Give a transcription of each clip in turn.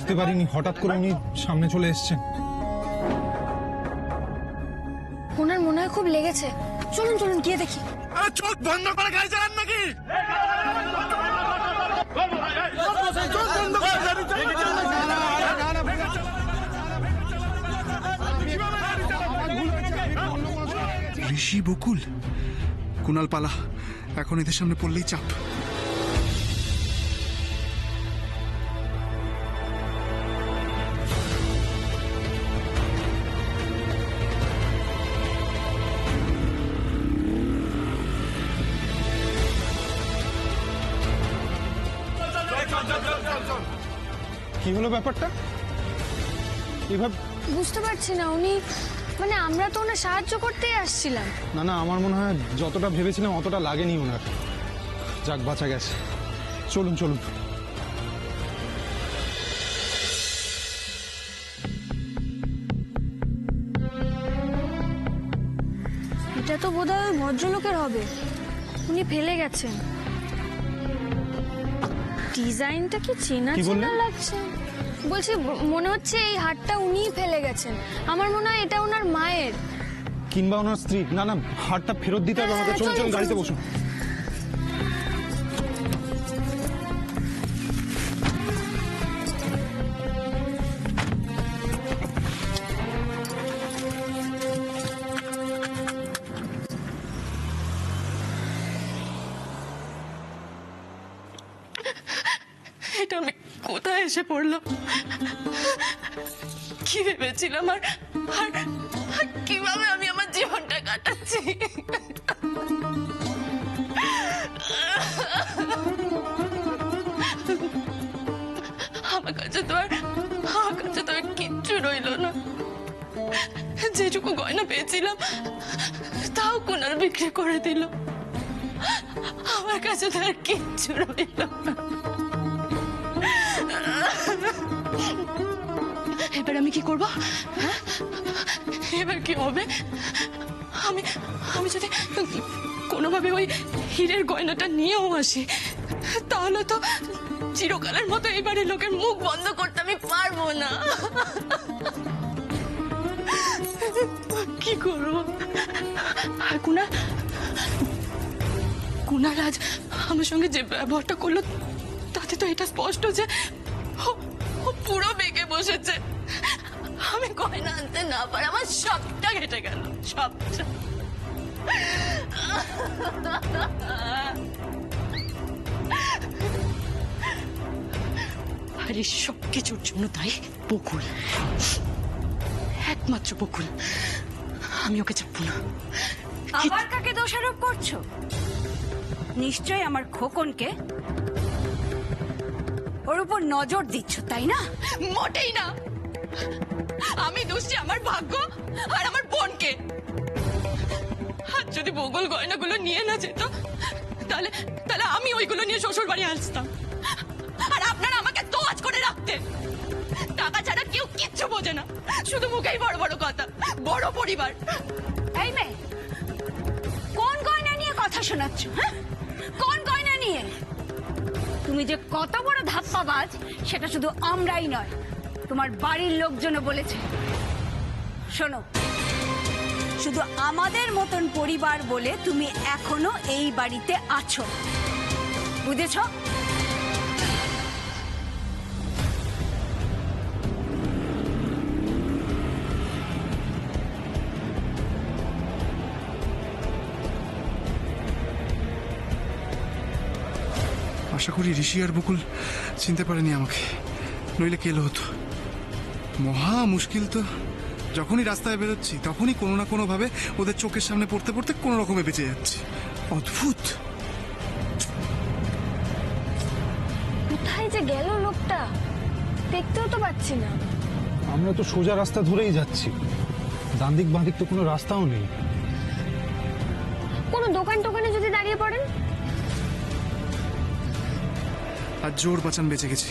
বুঝতে পারিনি হঠাৎ করে উনি সামনে চলে এসেছেন। ওনার মনে হয় খুব লেগেছে। চলুন চলুন গিয়ে দেখি। চোখ বন্ধ করে গাড়ি চালান নাকি? ঋষি, বকুল, কুনাল, পালা। এখন এদের সামনে পড়লেই চাপ। কি হলো ব্যাপারটা? এভাবে বুঝতে পারছি না, উনি মানে আমরা তো ওনার সাহায্য করতেই আসছিলাম। না না, আমার মনে হয় যতটা ভেবেছিলাম অতটা লাগেনি ওনার। যাক, বাঁচা গেছে। চলুন চলুন। এটা তো বোধহয় ওই ভদ্রলোকের হবে। উনি ফেলে গেছেন। ডিজাইনটা কি চেনা কি বললেন? চেনা লাগছে। বলছি মনে হচ্ছে এই হারটা উনিই ফেলে গেছেন। আমার মনে হয় এটা ওনার মায়ের কিংবা ওনার স্ত্রী। না না, হারটা ফেরত দিতে হবে আমাকে। চলুন চলুন, গাড়িতে বসুন। এটা আমি কোথায় এসে পড়লাম? কি ভেবেছিলাম আর আর আর কিভাবে আমি আমার জীবনটা কাটাচ্ছি? আমার কাছে তো আর কিচ্ছু রইল না। যেটুকু গয়না পেয়েছিলাম তাও কুনাল বিক্রি করে দিল। আমার কাছে তো আর কিচ্ছু রইল না। এবার আমি কি করব? এবার কি হবে? আমি আমি যদি কোনোভাবে ওই হীরের গয়নাটা নিয়েও আসি, তাহলে তো চিরকালের মতো এবারে লোকের মুখ বন্ধ করতে আমি পারবো না। কি করবো? আর কুনাল আজ আমার সঙ্গে যে ব্যবহারটা করলো তাতে তো এটা স্পষ্ট যে ও পুরো বেঁকে বসেছে। আমি গয়না আনতে না পারে আমার সবটা কেটে গেল, সবটা। আর এই সব কিছুর জন্য তাই বকুল, একমাত্র বকুল। আমি ওকে চাপবো না। আবার কাকে দোষারোপ করছো? নিশ্চয় আমার খোকনকে। ওর উপর নজর দিচ্ছ, তাই না? মোটেই না। আমি দোষী আমার ভাগ্য আর আমার বোনকে। আর যদি বকুল গয়নাগুলো নিয়ে না যেত, তাহলে তাহলে আমি ওইগুলো নিয়ে শ্বশুর বাড়ি আসতাম। আর আপনারা আমাকে তোয়াজ করে রাখতেন। টাকা ছাড়া কেউ কিচ্ছু বোঝে না, শুধু মুখেই বড় বড় কথা, বড় পরিবার। এই মেয়ে, কোন গয়না নিয়ে কথা শোনাচ্ছ? হ্যাঁ, কোন গয়না নিয়ে? তুমি যে কত বড় ধাপ্পাবাজ সেটা শুধু আমরাই নয়, তোমার বাড়ির লোকজনও বলেছে। শোনো, শুধু আমাদের মতন পরিবার বলে তুমি এখনো এই বাড়িতে আছো, বুঝেছো? আশা করি ঋষি আর বকুল চিনতে পারেনি আমাকে, নইলে কেলো হতো। মহা মুশকিল তো। যখনই রাস্তায় বেরোচ্ছি তখনই কোনো না কোনো ভাবে ওদের চোখের সামনে পড়তে পড়তে কোনো রকমে বেঁচে যাচ্ছি। অদ্ভুত। কোথায় যে গেল লোকটা, দেখতেও তো পাচ্ছি না। আমরা তো সোজা রাস্তা ধরেই যাচ্ছি, ডান দিক বাঁ দিক তো কোনো রাস্তাও নেই। কোনো দোকান টোকানে যদি দাঁড়িয়ে পড়েন। আর জোর বাঁচান বেঁচে গেছি।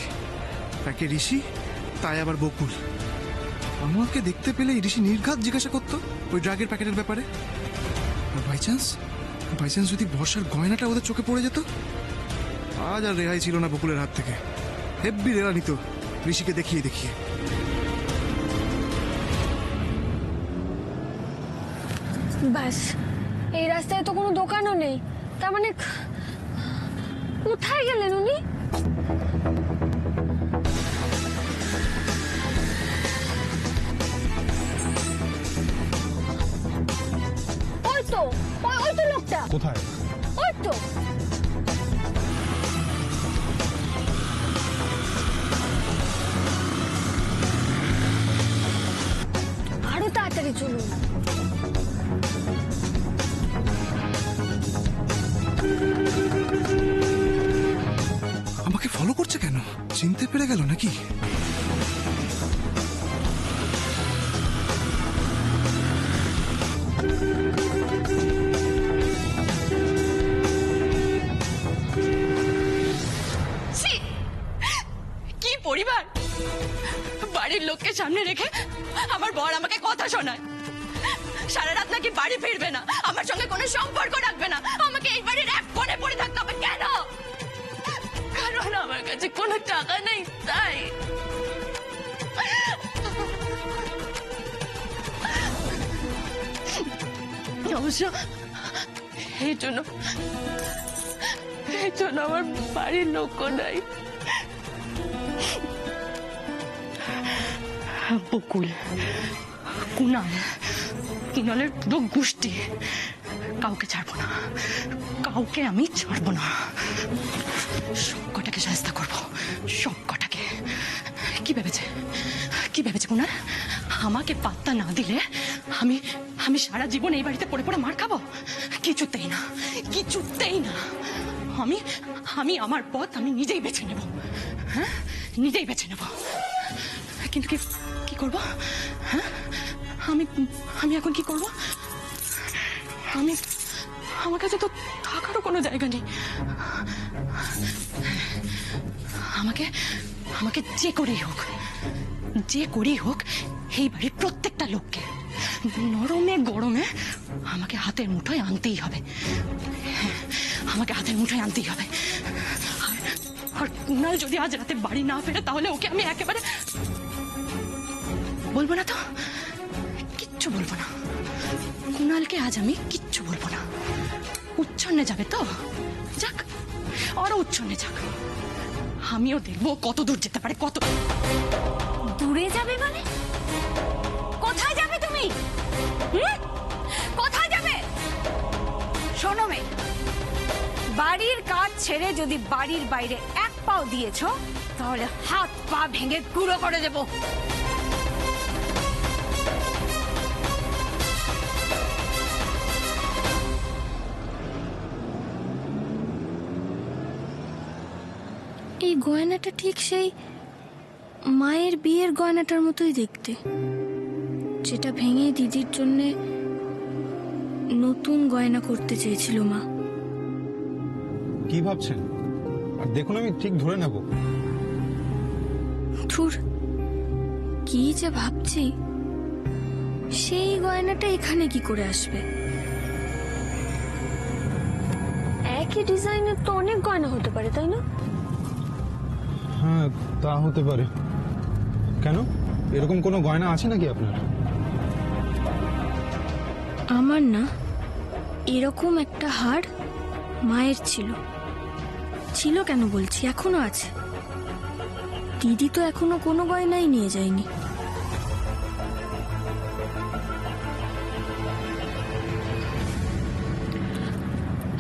একে ঋষি, তাই আবার বকুল। আমাকে দেখতে পেলে ঋষি নির্ঘাত জিজ্ঞাসা করতো ওই ড্রাগের প্যাকেটের ব্যাপারে। আর বাই চান্স যদি বর্ষার গয়নাটা ওদের চোখে পড়ে যেত, আজ আর রেহাই ছিল না বকুলের হাত থেকে। হেব্বি রেলা নিত। ঋষিকে দেখিয়ে দেখিয়ে। ব্যাস, এই রাস্তায় তো কোনো দোকানও নেই, তার মানে কোথায় গেলেন উনি? ওই তো, ওই তো লোকটা, কোথায়? ওই তো। আরো তাড়াতাড়ি চলুন। আমাকে ফলো করছে কেন? চিনতে পেরে গেল নাকি? ছি! কি পরিবার! বাড়ির লোককে সামনে রেখে আমার বর আমাকে কথা শোনায়, সারা রাত নাকি বাড়ি ফিরবে না, আমার সঙ্গে কোনো সম্পর্ক রাখবে না, আমাকে এই বাড়ির এক কোণে পড়ে থাকতে হবে। কেন? কারণ আমার কাছে কোনো টাকা নেই, তাই। অবশ্য এই জন্য আমার বাড়ির লোকও নাই। বকুল, কুণালের পুরো গোষ্ঠী, কাউকে ছাড়বো না, কাউকে আমি ছাড়বো না। সব কটাকে শাস্তা করবো, সব কটাকে। কি ভেবেছে কুণাল? আমাকে পাত্তা না দিলে আমি সারা জীবন এই বাড়িতে পড়ে পড়ে মার খাবো? কিছুতেই না। আমি আমার পথ আমি নিজেই বেছে নেব। হ্যাঁ, নিজেই বেছে নেব। কিন্তু কি করবো? হ্যাঁ, আমি এখন কি করবো? আমার কাছে তো থাকারও কোনো জায়গা নেই। আমাকে যে করেই হোক এই বাড়ির প্রত্যেকটা লোককে নরমে গরমে আমাকে হাতের মুঠোয় আনতেই হবে। আমাকে হাতের মুঠোয় আনতেই হবে। আর কুণাল যদি আজ রাতে বাড়ি না ফেরে, তাহলে ওকে আমি একেবারে বলবো না, তো কিচ্ছু বলবো না। কুণালকে আজ আমি কিচ্ছু বলবো না। উচ্ছন্নে যাবে তো যাক, আরো উচ্ছন্নে যাক। আমিও দেখবো কত দূর যেতে পারে। কত দূরে যাবে মানে? কোথায় যাবে তুমি? কোথায় যাবে? শোনো মেয়ে, বাড়ির কাজ ছেড়ে যদি বাড়ির বাইরে এক পাও দিয়েছো, তাহলে হাত পা ভেঙে গুঁড়ো করে দেবো। এই গয়নাটা ঠিক সেই মায়ের বিয়ের গয়নাটার মতোই দেখতে, যেটা ভেঙে দিদির জন্য নতুন গয়না করতে চেয়েছিল মা। কি ভাবছেন? আর দেখুন, আমি ঠিক ধরে নেব। ধুর, কি যে ভাবছি। সেই গয়নাটা এখানে কি করে আসবে? একই ডিজাইনের তো অনেক গয়না হতে পারে, তাই না? হ্যাঁ, তা হতে পারে। কেন, এরকম কোনো গয়না আছে নাকি আপনার? আমার না, এরকম একটা হার মায়ের ছিল। কেন বলছি, এখনো আছে। দিদি তো এখনো কোনো গয়নাই নিয়ে যায়নি।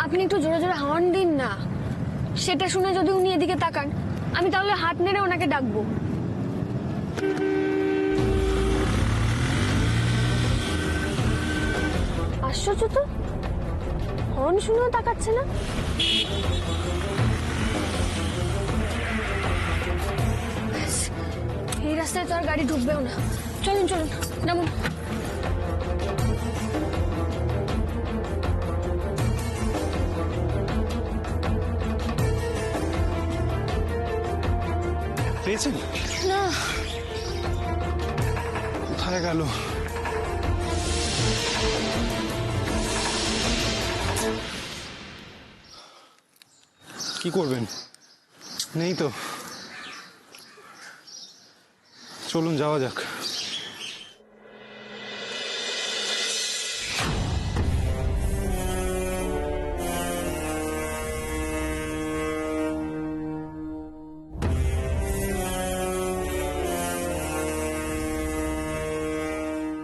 আপনি একটু জোরে জোরে হর্ন দিন না। সেটা শুনে যদি উনি এদিকে তাকান, আমি তাহলে হাত নেড়ে ওনাকে ডাকবো। আশ্চর্য তো, হর্ন শুনেও তাকাচ্ছে না। এই রাস্তায় তো আর গাড়ি ঢুকবেও না। চলুন চলুন, নামুন। পেয়েছেন? না, কোথায় গেল? কি করবেন? নেই তো। চলুন যাওয়া যাক।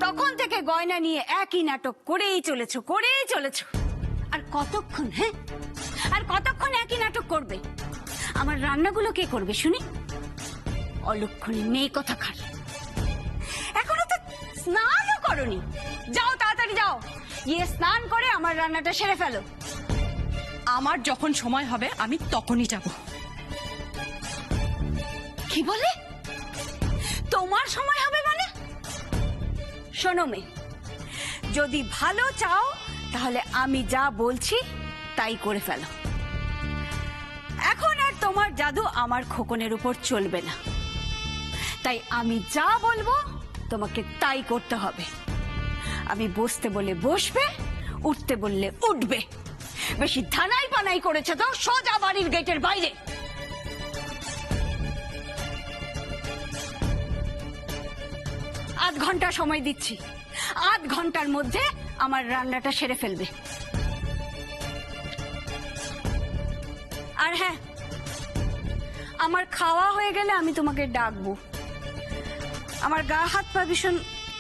তখন থেকে গয়না নিয়ে একই নাটক করেই চলেছো। আর কতক্ষণ, হ্যাঁ? আর কতক্ষণ একই নাটক করবে? আমার রান্নাগুলো কে করবে শুনি? অলক্ষণী মেয়ে কথাকার। এখনো তো স্নানও করনি। যাও তাড়াতাড়ি যাও, গিয়ে স্নান করে আমার রান্নাটা সেরে ফেলো। আমার যখন সময় হবে আমি তখনই যাব। কি বলে? তোমার সময় হবে মানে? শোনো মেয়ে, যদি ভালো চাও তাহলে আমি যা বলছি তাই করে ফেলো। এখন আর তোমার জাদু আমার খোকনের উপর চলবে না, তাই আমি যা বলবো তোমাকে তাই করতে হবে। আমি বসতে বলে বসবে, উঠতে বললে উঠবে। বেশি ধানাই পানাই করেছে তো সোজা বাড়ির গেটের বাইরে। আধ ঘন্টা সময় দিচ্ছি, আধ ঘন্টার মধ্যে আমার রান্নাটা সেরে ফেলবে। আর হ্যাঁ, আমার খাওয়া হয়ে গেলে আমি তোমাকে ডাকবো। আমার গা হাত পা ভীষণ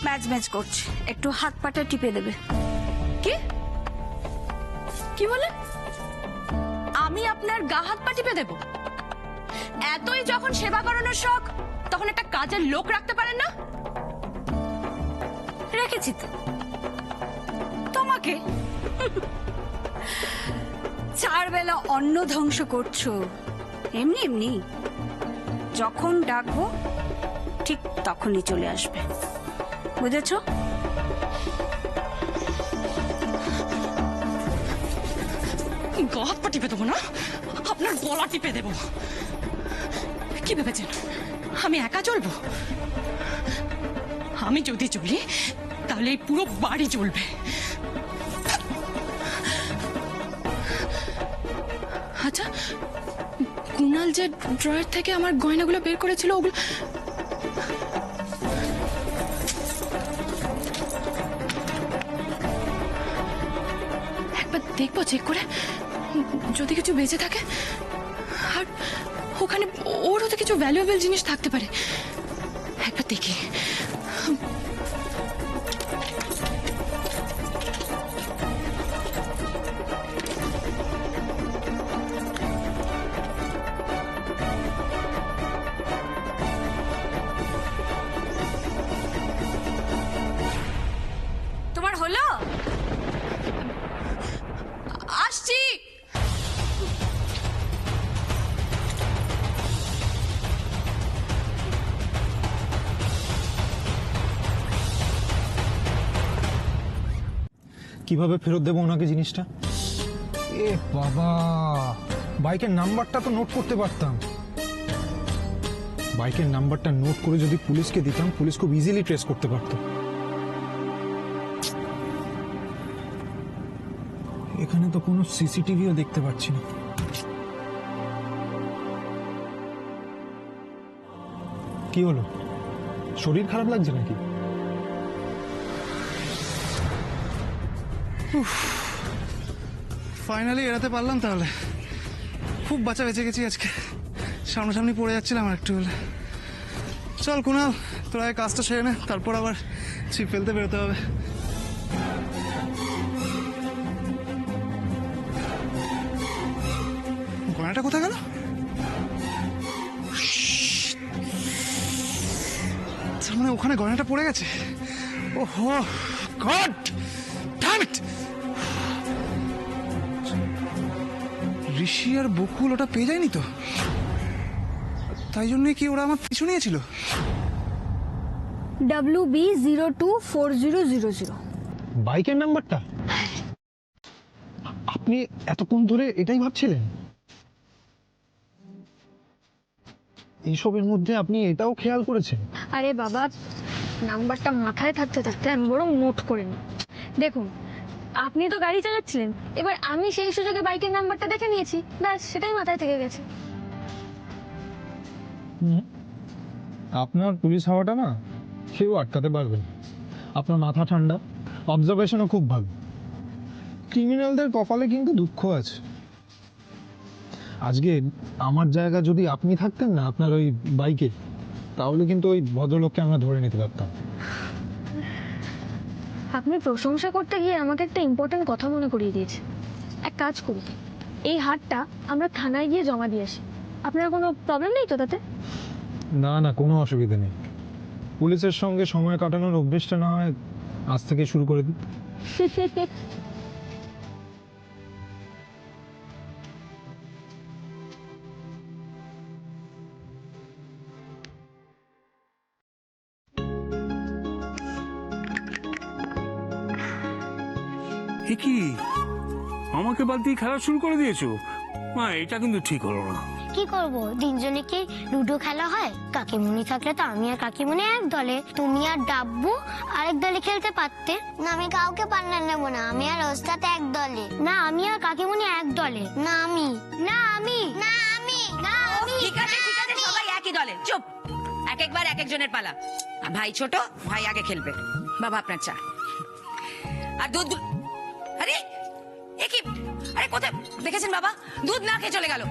ম্যাজ করছে, একটু হাত পাটা টিপে দেবে। কি কি বলে? আমি আপনার গা হাত পা টিপে দেব? এতই যখন সেবা করানোর শখ, তখন একটা কাজের লোক রাখতে পারেন না? রেখেছি তো তোমাকে। 4 বেলা অন্ন ধ্বংস করছো এমনি এমনি। যখন ডাকবো ঠিক তখনই চলে আসবে, বুঝেছো? গা হাত পা টিপে দেবো না, আপনার গলা টিপে দেব। কি ভেবেছেন আমি একা চলবো? আমি যদি চলি তাহলে এই পুরো বাড়ি চলবে। আচ্ছা, কুনাল যে ড্রয়ার থেকে আমার গয়নাগুলো বের করেছিল, ওগুলো একবার দেখবো চেক করে, যদি কিছু বেঁচে থাকে। আর ওখানে ওরও তো কিছু ভ্যালুয়েবল জিনিস থাকতে পারে, একবার দেখি। তোমার হলো? আসছি। কিভাবে ফেরত দেবো ওনাকে জিনিসটা? এ বাবা, বাইকের নাম্বারটা তো নোট করতে পারতাম। বাইকের নাম্বারটা নোট করে যদি পুলিশকে দিতাম, পুলিশ খুব ইজিলি ট্রেস করতে পারতো। এখানে তো কোনো সিসিটিভিও দেখতে পাচ্ছি না। কি হলো, শরীর খারাপ লাগছে নাকি? ফাইনালি এড়াতে পারলাম তাহলে। খুব বাঁচা বেঁচে গেছি আজকে। সামনাসামনি পড়ে যাচ্ছিলাম আর একটু হলে। চল কুনাল, তোরা এই কাজটা সেরে নে, তারপর আবার ছিপ ফেলতে বেরোতে হবে। গয়নাটা কোথায় গেল? তার মানে ওখানে গয়নাটা পড়ে গেছে। ওহো গড ড্যাম ইট! ঋষি আর বকুল ওটা পেয়ে যায়নি তো? তাই জন্যই কি ওরা আমার পিছু নিয়েছিল? WB024000। বাইকের নাম্বারটা? আপনি এতক্ষণ ধরে এটাই ভাবছিলেন? এইসবের মধ্যে আপনি এটাও খেয়াল করেছেন? আরে বাবা, নাম্বারটা মাথায় থাকতে থাকতে আমি বরং নোট করে নিই। দেখুন, আপনি তো গাড়ি চালাচ্ছিলেন, এবার আমি সেই সুযোগে বাইকের নাম্বারটা দেখে নিয়েছি, ব্যাস সেটাই মাথায় থেকে গেছে। আপনার পুলিশ হওয়াটা না কেউ আটকাতে পারবে না। আপনার মাথা ঠান্ডা, অবজারভেশনও খুব ভালো। ক্রিমিনালদের কপালে কিন্তু দুঃখ আছে। আজকে আমার জায়গা যদি আপনি থাকতেন না আপনার ওই বাইকে, তাহলে কিন্তু ওই ভদ্রলোককে আমরা ধরে নিতে পারতাম। আপনি প্রশংসা করতে গিয়ে আমাকে একটা ইম্পর্টেন্ট কথা মনে করিয়ে দিয়েছে। এক কাজ করি, এই হারটা আমরা থানায় গিয়ে জমা দিয়ে আসি। আপনার কোনো প্রবলেম নেই তো তাতে? না না, কোনো অসুবিধা নেই। পুলিশের সঙ্গে সময় কাটানোর অভ্যেসটা না হয় আজ থেকে শুরু করে দিই। এ কি আমাকে বাদ দিয়ে খেলা শুরু করে দিয়েছো? মা, এটা কিন্তু ঠিক হলো না। কি করব, তিনজনে কি লুডো খেলা হয়? কাকিমুনি থাকলে তো আমি আর কাকিমুনি এক দলে, তুমি আর ডাব্বু আরেক দলে খেলতে পারতে। না, আমি কাউকে পার্টনার নেব না, আমি আর ওস্তাদ এক দলে। না, আমি আর কাকিমুনি এক দলে। না আমি, না আমি, না আমি, না আমি। ঠিক আছে ঠিক আছে, সবাই একই দলে। চুপ, এক একবার এক একজনের পালা। ভাই ছোট, ভাই আগে খেলবে। বাবা আপনার চা আর দুধ। আরে এ কি, আরে কোথায় দেখেছেন বাবা? দুধ না খেয়ে চলে গেল।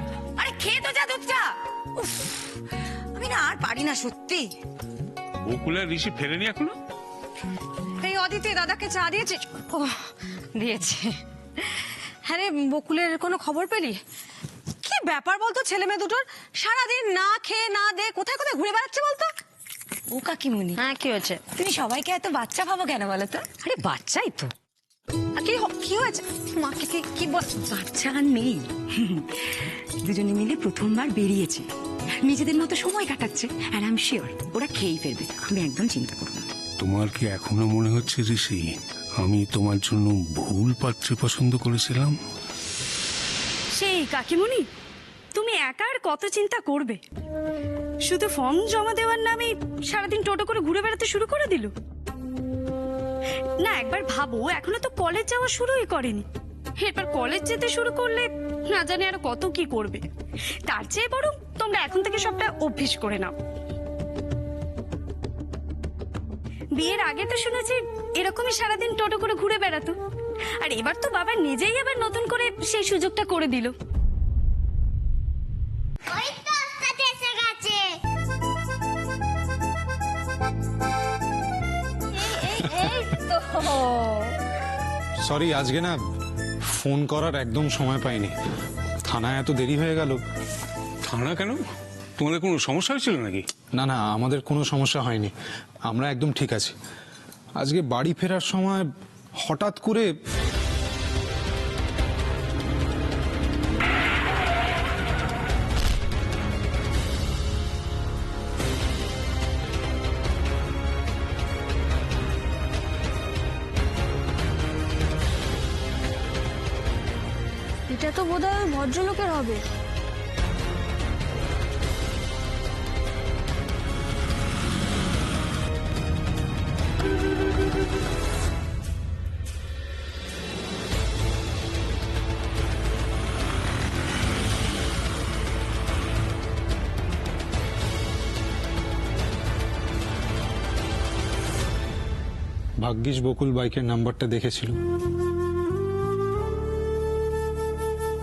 আরে খেয়ে তো যা দুধটা। উফ, আমি না আর পারি না সত্যি। বকুলের ঋষি ফেরেনি এখনো? এই অদিতি দাদাকে চা দিয়েছে? ও দিয়েছে। আরে বকুলের কোনো খবর পেলি? কি ব্যাপার বলতো ছেলে মেয়ে দুটোর? সারাদিন না খেয়ে না দে কোথায় কোথায় ঘুরে বেড়াচ্ছে বলতো। ও কাকিমুনি, হ্যাঁ কি হয়েছে? তুমি সবাইকে এত বাচ্চা ভাবো কেন বলো তো? আরে বাচ্চাই তো। আর কি হয়েছে? মাকে কি বল? বাচ্চা আর নেই, দুজনে মিলে প্রথমবার বেরিয়েছে, নিজেদের মতো সময় কাটাচ্ছে। আর আই এম শিওর ওরা খেয়েই ফেলবে, আমি একদম চিন্তা করবো না। তোমার কি এখনো মনে হচ্ছে ঋষি আমি তোমার জন্য ভুল পাত্রী পছন্দ করেছিলাম? সেই কাকিমুনি, তুমি একা আর কত চিন্তা করবে? শুধু ফর্ম জমা দেওয়ার নামে সারাদিন টোটো করে ঘুরে বেড়াতে শুরু করে দিল। না, একবার ভাবো, এখনো তো কলেজ যাওয়া শুরুই করেনি। এরপর কলেজ যেতে শুরু করলে না জানি আরো কত কি করবে। তার চেয়ে বরং তোমরা এখন থেকে সবটা অভ্যেস করে নাও। বিয়ের আগে তো শুনেছি এরকমই সারাদিন টোটো করে ঘুরে বেড়াতো, আর এবার তো বাবা নিজেই আবার নতুন করে সেই সুযোগটা করে দিল। ওই তো ওস্তাদ এসে গেছে। এই তো। সরি, আজকে না ফোন করার একদম সময় পাইনি। থানায় এত দেরি হয়ে গেল। থানা কেন? তোমাদের কোনো সমস্যা হয়েছিল নাকি? না না, আমাদের কোনো সমস্যা হয়নি, আমরা একদম ঠিক আছি। আজকে বাড়ি ফেরার সময় হঠাৎ করে এটা তো বোধহয় ভদ্রলোকের হবে। ভাগ্যিস বকুল বাইকের নাম্বারটা দেখেছিল,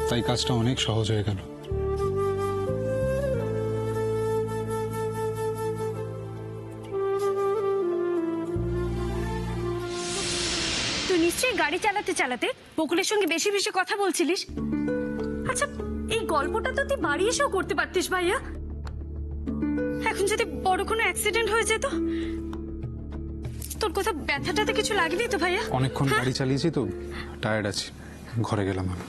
তাই কাজটা অনেক সহজ হয়ে গেল। তুই নিশ্চয়ই গাড়ি চালাতে চালাতে বকুলের সঙ্গে বেশি বেশি কথা বলছিলিস। আচ্ছা, এই গল্পটা তো তুই বাড়ি এসেও করতে পারতিস ভাইয়া। এখন যদি বড় কোনো অ্যাক্সিডেন্ট হয়ে যেত, তোর কোথাও ব্যথাটাতে কিছু লাগেনি তো ভাইয়া? অনেকক্ষণ গাড়ি চালিয়েছি তো, টায়ার্ড আছি, ঘরে গেলাম আমি।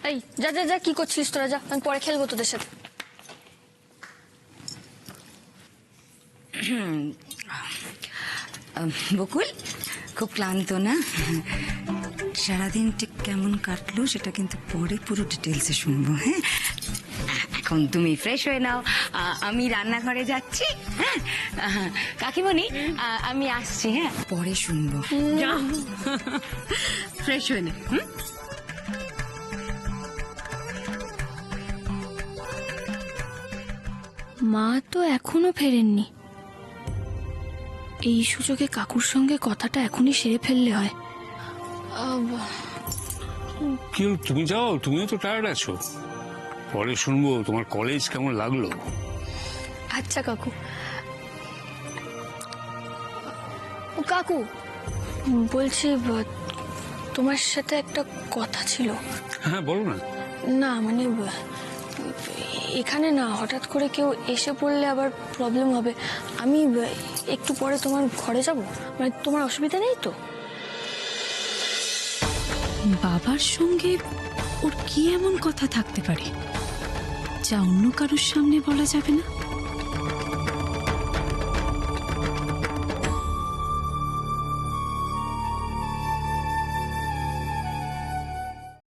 এই যা যা যা, কি করছিস তোরা? যা, আমি পরে খেলবো তোদের সাথে। বকুল খুব ক্লান্ত না? সারাদিন ঠিক কেমন কাটলো সেটা কিন্তু পরে পুরো ডিটেলসে শুনবো। হ্যাঁ, এখন এখন তুমি ফ্রেশ হয়ে নাও, আমি রান্নাঘরে যাচ্ছি। হ্যাঁ কাকিমণি, আমি আসছি, হ্যাঁ পরে শুনবো। ফ্রেশ হয়ে নে। মা তো এখনো ফেরেননি। এই সুযোগে কাকুর সঙ্গে কথাটা এখনই সেরে ফেললে হয়। কি হলো, তুমি যাও, তুমিও তো টায়ার্ড আছো। পরে শুনবো তোমার কলেজ কেমন লাগলো। আচ্ছা কাকু। কাকু বলছি, তোমার সাথে একটা কথা ছিল। হ্যাঁ বলো না। না মানে এখানে না হঠাৎ করে কেউ এসে পড়লে আবার প্রবলেম হবে। আমি একটু পরে তোমার ঘরে যাব, মানে তোমার অসুবিধা নেই তো? বাবার সঙ্গে ওর কি এমন কথা থাকতে পারে যা অন্য কারোর সামনে বলা যাবে না?